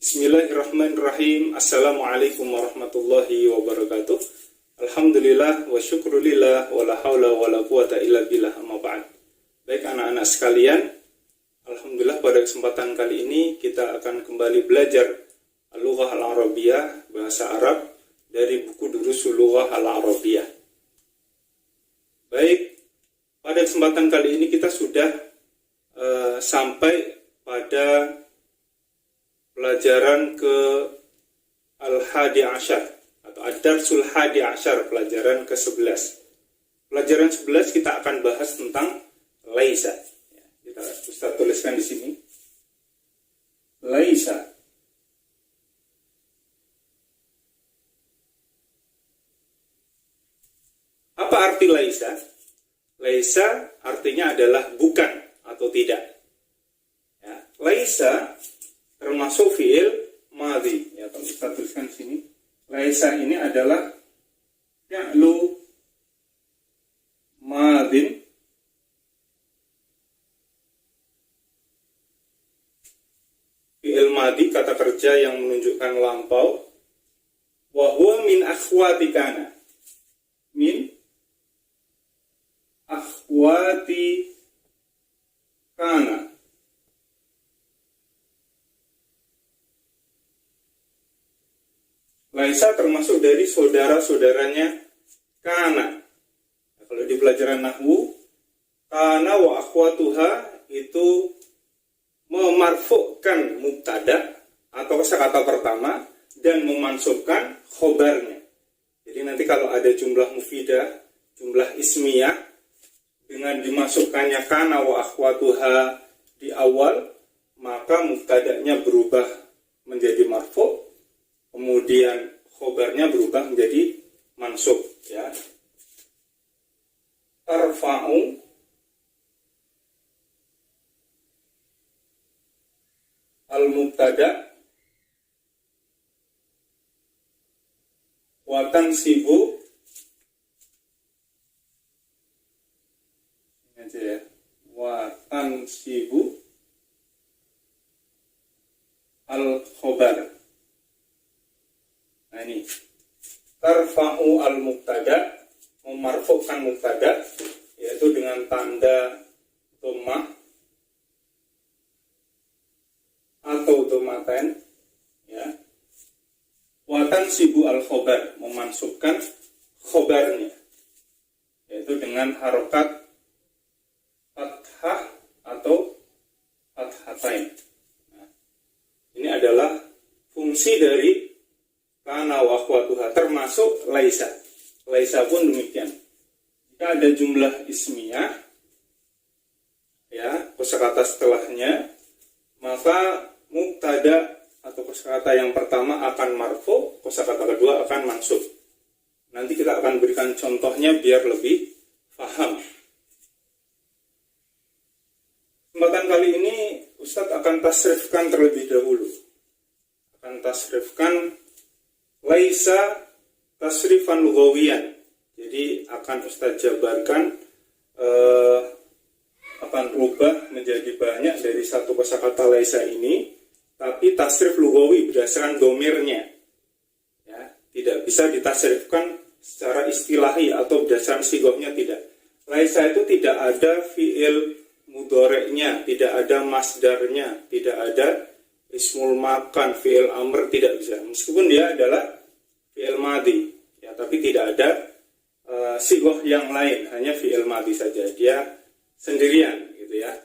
Bismillahirrahmanirrahim. Assalamualaikum warahmatullahi wabarakatuh. Alhamdulillah wa syukrulillah wa la hawla wa la quwata illa billah, amma ba'd. Baik anak-anak sekalian, alhamdulillah pada kesempatan kali ini kita akan kembali belajar Al-Lughah Al-Arabiyah, bahasa Arab dari buku Durusul Lughah Al-Arabiyah. Baik, pada kesempatan kali ini kita sudah sampai pada pelajaran ke Al-Hadi Asyar atau Ad-Darsul Hadi Asyar, pelajaran ke-11. Pelajaran 11 kita akan bahas tentang laisa. Kita Ustaz tuliskan di sini. Laisa. Apa arti laisa? Laisa artinya adalah bukan atau tidak. Ya, laisa termasuk fi'il madhi. Ya, kalau kita tuliskan di sini, laisa ini adalah fi'lu madhin fi'il madhi, kata kerja yang menunjukkan lampau. Wa huwa min akhwati kana. Min akhwati kana. Laisa termasuk dari saudara-saudaranya kana. Nah, kalau di pelajaran nahwu, kana wa akhwatuha itu memarfu'kan mubtada atau kata pertama dan memansubkan khobarnya. Jadi nanti kalau ada jumlah mufidah, jumlah ismiyah, dengan dimasukkannya kana wa akhwatuha di awal, maka mubtadanya berubah menjadi marfu', kemudian khobarnya berubah menjadi mansub, ya. Tarfa'u al-mubtada wa tansibu, ini aja ya, wa tansibu al-khobar. Nah ini, tarfa'u al-mubtada, memarfu'kan mubtada, yaitu dengan tanda dhammah atau dhammatain, ya. Wa tansibu al-khobar, memansubkan khobarnya, yaitu dengan harokat fathah atau fathatain. Nah, ini adalah fungsi dari kana wa akhwatuha, termasuk laisa. Laisa pun demikian. Jika ada jumlah ismiyah, ya, kosakata setelahnya, maka mubtada atau kosakata yang pertama akan marfu, kosakata kedua akan mansub. Nanti kita akan berikan contohnya biar lebih paham. Kesempatan kali ini Ustadz akan tasrifkan terlebih dahulu. Akan tasrifkan laisa tasrifan lughawiyan. Jadi akan Ustaz jabarkan, akan berubah menjadi banyak dari satu kosakata laisa ini, tapi tasrif lughawi berdasarkan domirnya, ya, tidak bisa ditasrifkan secara istilahi atau berdasarkan sigohnya, tidak. Laisa itu tidak ada fi'il mudhoreknya, tidak ada masdarnya, tidak ada ismul makan, fi'il amr, tidak bisa. Meskipun dia adalah fi'il madhi, ya, tapi tidak ada sigoh yang lain, hanya fi'il madhi saja. Dia sendirian, gitu ya.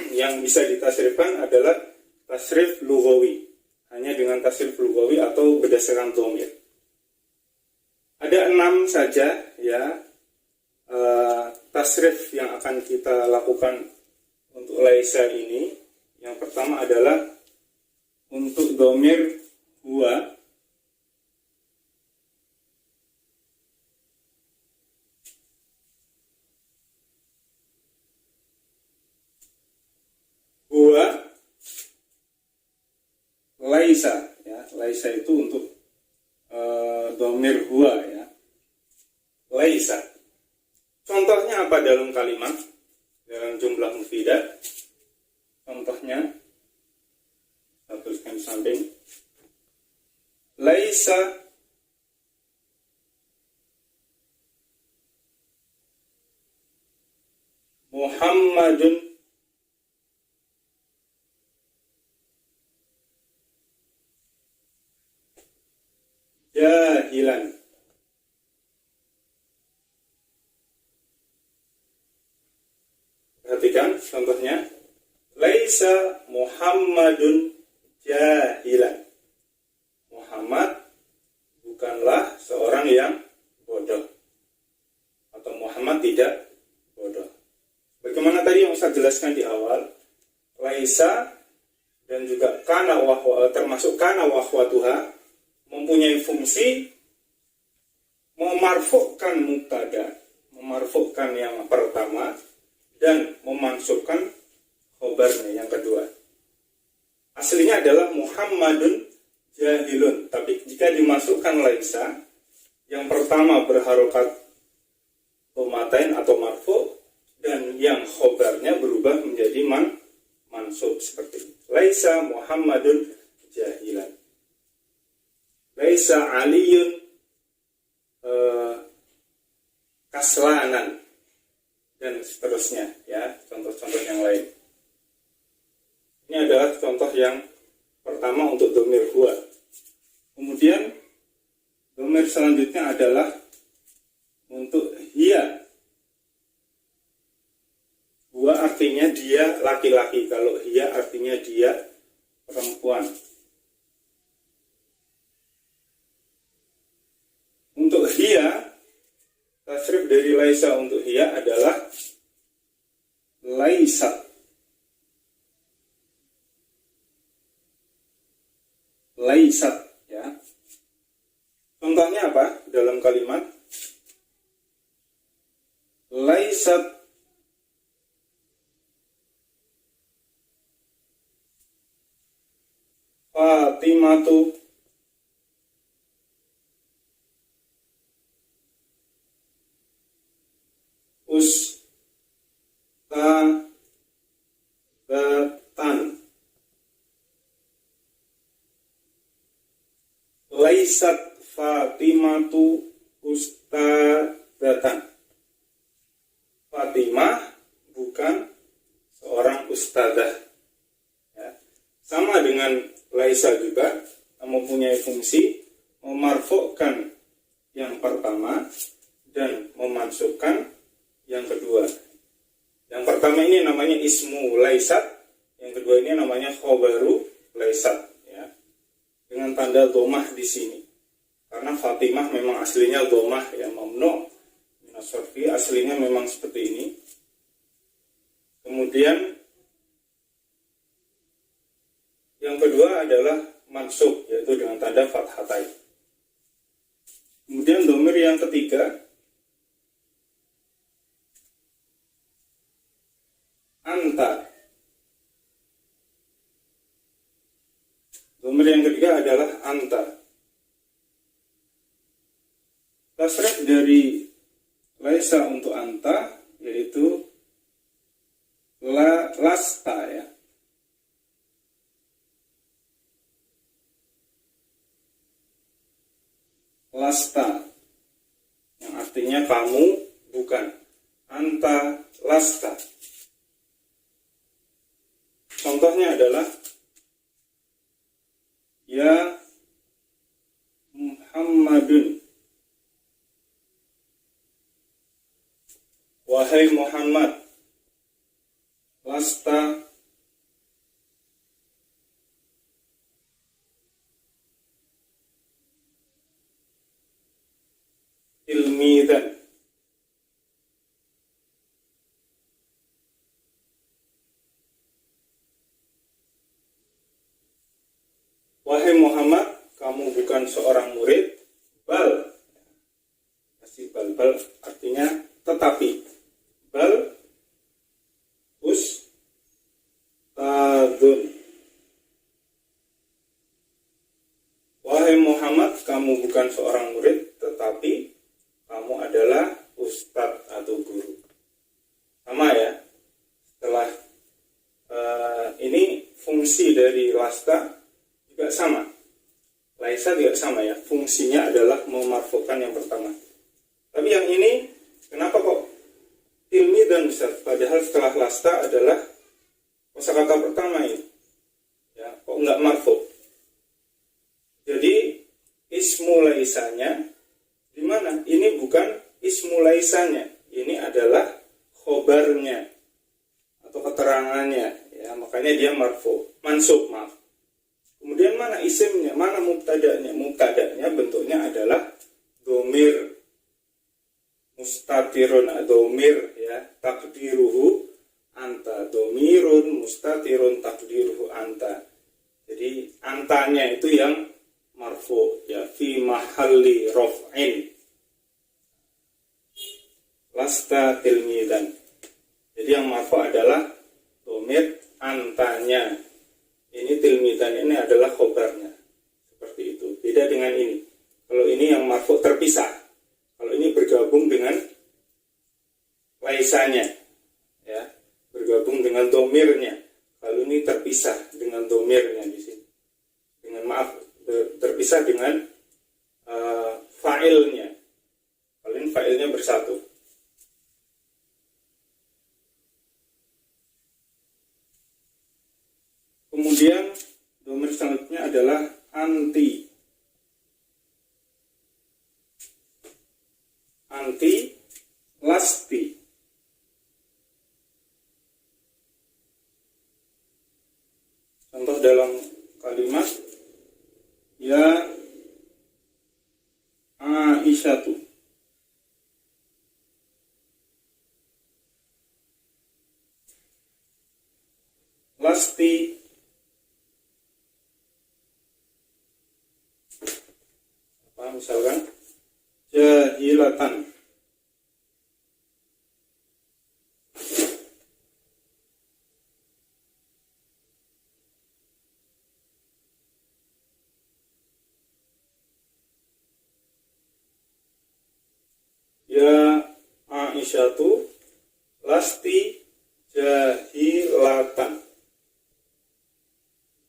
Yang bisa ditasrifkan adalah tasrif lughawi, hanya dengan tasrif lughawi atau berdasarkan dhamir. Ada 6 saja, ya, tasrif yang akan kita lakukan untuk laisa ini. Yang pertama adalah untuk dhamir huwa, laisa, ya. Laisa itu untuk dhamir huwa, ya. Laisa. Contohnya apa dalam kalimat? Dalam jumlah mufidah. Contohnya, saya tuliskan di samping. laisa Muhammadun jahilan. Perhatikan contohnya. Laisa Muhammadun jahilan. Muhammad bukanlah seorang yang bodoh. Atau Muhammad tidak bodoh. Bagaimana tadi yang saya jelaskan di awal, laisa dan juga kana termasuk kana wahwatuha mempunyai fungsi memarfukkan mubtada, memarfukkan yang pertama dan memansubkan khobarnya yang kedua. Aslinya adalah Muhammadun jahilun, tapi jika dimasukkan laisa, yang pertama berharokat dhammatain atau marfu dan yang khobarnya berubah menjadi mansub seperti ini. Laisa Muhammadun jahilan. Laisa Aliyun kaslanan dan seterusnya, ya, contoh-contoh yang lain. Ini adalah contoh yang pertama untuk dhamir huwa. Kemudian dhamir selanjutnya adalah untuk hiya. Huwa artinya dia laki-laki, kalau hiya artinya dia perempuan. Untuk hiya, tasrif dari laisa untuk hiya adalah laisat. Laisat, ya. Contohnya apa dalam kalimat? Laisat Fatimatu ustadzatan. Laisat Fatimatu ustadzatan. Fatimah bukan seorang ustadzah. Ya. Sama dengan laisa juga mempunyai fungsi memarfukkan yang pertama dan memansubkan yang kedua. Yang pertama ini namanya ismu laisat, yang kedua ini namanya khobaru laisat, ya. Dengan tanda dhammah di sini. Karena Fatimah memang aslinya dhammah, ya, mamnu minas sarfi, aslinya memang seperti ini. Kemudian yang kedua adalah mansub, yaitu dengan tanda fathatain. Kemudian dhamir yang ketiga anta. Dhamir yang ketiga adalah anta. Tasrif dari laisa untuk anta yaitu lasta, ya. Lasta yang artinya kamu bukan. Anta lasta. Contohnya adalah ya Muhammadun, wahai Muhammad, lasta ilmidan. Wahai Muhammad, kamu bukan seorang murid, bal. Kasih bal artinya tetapi. Bal ustadzun. Wahai Muhammad, kamu bukan seorang murid, tetapi kamu adalah ustadz atau guru. Sama, ya. Setelah ini fungsi dari lasta juga sama. Laisa juga sama ya, fungsinya adalah memarfukan yang pertama. Tapi yang ini kenapa kok tilmidan Ustaz? Padahal setelah lasta adalah kosakata pertama ini. Ya, kok enggak marfu? Jadi ismu laisanya di mana? Ini bukan ismu laisanya. Ini adalah khobarnya atau keterangannya. Ya, makanya dia mansub, maaf. Kemudian mana isimnya, mana mubtada'nya? Mubtada'nya bentuknya adalah domir mustatirun, domir ya, takdiruhu anta, domirun mustatirun takdiruhu anta. Jadi antanya itu yang marfu ya, fi mahalli raf'in, lasta tilmidan. Jadi yang marfu adalah domir antanya. Ini tilmidan ini adalah khobarnya. Seperti itu. Beda dengan ini. Kalau ini yang marfu terpisah. Kalau ini bergabung dengan laisanya. Ya, bergabung dengan domirnya. Kalau ini terpisah dengan domirnya di sini. Terpisah dengan fa'ilnya. Kalau ini fa'ilnya bersatu. Kemudian domir selanjutnya adalah anti. Anti, lasti. Contoh dalam kalimat ya Aisyatu. Lasti misalkan jahilatan. Ya Aisyatu lasti jahilatan.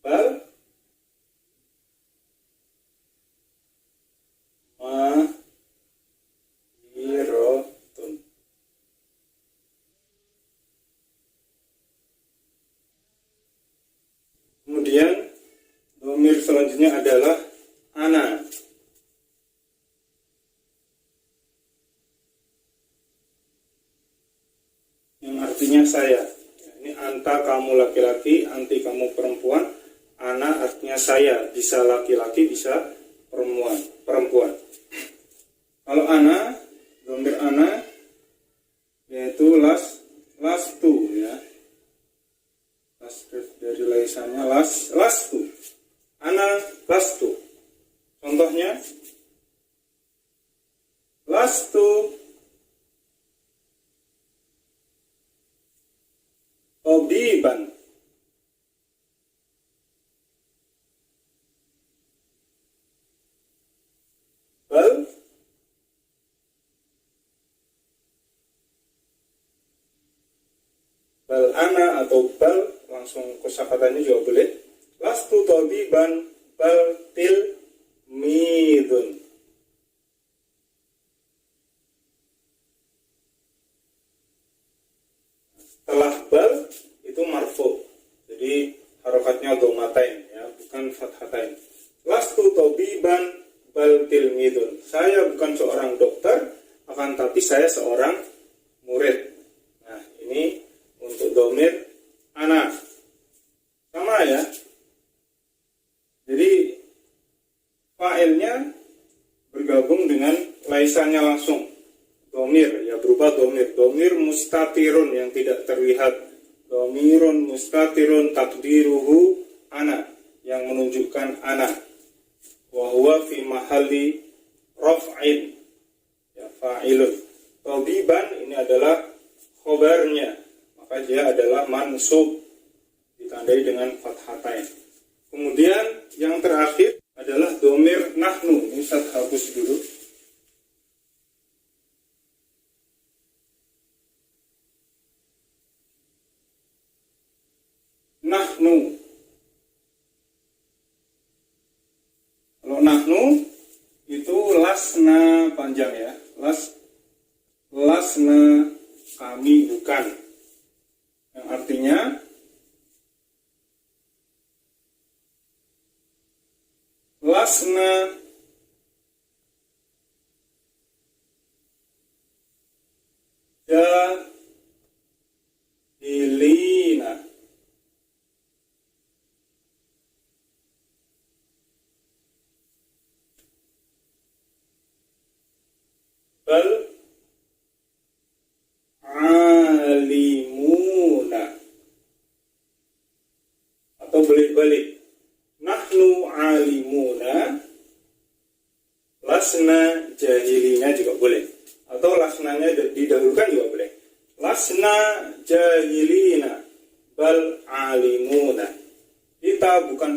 Bal kemudian domir selanjutnya adalah ana. Yang artinya saya. Ini anta kamu laki-laki, anti kamu perempuan, ana artinya saya, bisa laki-laki, bisa perempuan. Kalau ana, domir ana yaitu lastu ya. Dari laisannya lastu. Ana lastu. Contohnya lastu tabiban. Bal ana atau bal langsung kosakatanya juga boleh. Lastu tabiban bal tilmidun. Setelah bal itu marfu. Jadi harokatnya dhammatain ya, bukan fathatain. Lastu tabiban bal tilmidun. Saya bukan seorang dokter, akan tapi saya seorang murid. Nah, ini untuk domir ana sama ya. Jadi fa'ilnya bergabung dengan laisannya langsung. Domir ya, berupa domir mustatirun yang tidak terlihat. Domirun mustatirun takdiruhu ana, yang menunjukkan ana. Wa huwa fi mahalli raf'in ya, fa'ilun. Tabiban ini adalah khobarnya, maka dia adalah mansub, ditandai dengan fathatain. Kemudian yang terakhir adalah domir nahnu. Ini saya hapus dulu. Nahnu. Kalau panjang ya. Lasna kami bukan. Yang artinya lasna jahilina. Bal alimuna. Atau balik-balik. Nahnu alimuna. Lasna jahilina juga boleh. Atau lasnanya didahulukan juga boleh. Lasna jahilina. Bal alimuna. Kita bukan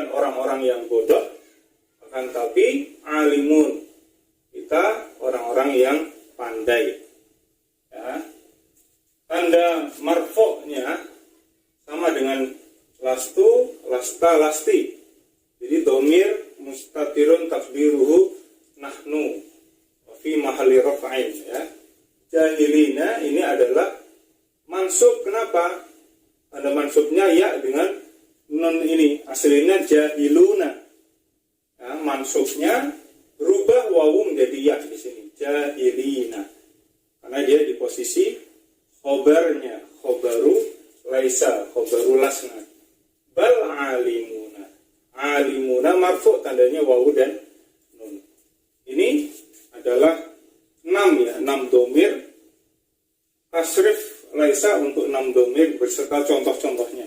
orang-orang yang bodoh, akan tapi alimun. Kita orang-orang yang pandai. Ya. Tanda marfoknya sama dengan lastu, lasta, lasti. Jadi domir mustatirun takbiruhu nahnu fi mahalli raf'ain ya. Jahilina ini adalah mansub. Kenapa? Ada mansubnya ya dengan nun ini. Aslinya jahiluna. Ya, mansubnya berubah wawu menjadi ya di sini. Jahilina. Karena dia di posisi khobarnya. Khobaru laisa, khobaru lasna. Bal alimuna. Alimuna marfu' tandanya wawu dan nun. Ini adalah 6 ya, 6 domir. Tasrif laisa untuk 6 domir beserta contoh-contohnya.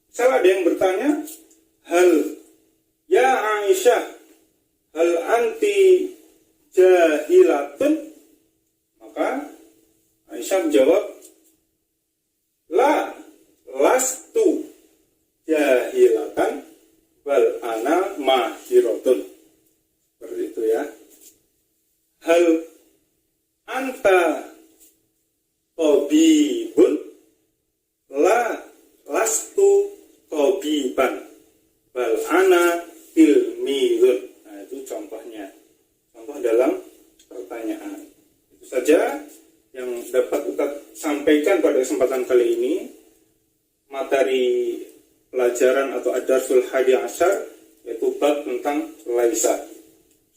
Misalnya ada yang bertanya, hal ya Aisyah, hal anti jahilatun? Maka Aisyah menjawab, la lastu jahilatan bal ana mahirotun. Seperti itu ya. Hal anta tabibun? La lastu tabiban bal ana tilmidun. Nah, itu contohnya. Contoh dalam pertanyaan. Itu saja yang dapat kita sampaikan pada kesempatan kali ini. Materi pelajaran atau ad-darsul hadi asyar, yaitu bab tentang laisa.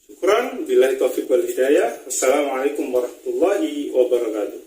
Syukran, billahi taufiq wal hidayah. Wassalamualaikum warahmatullahi wabarakatuh.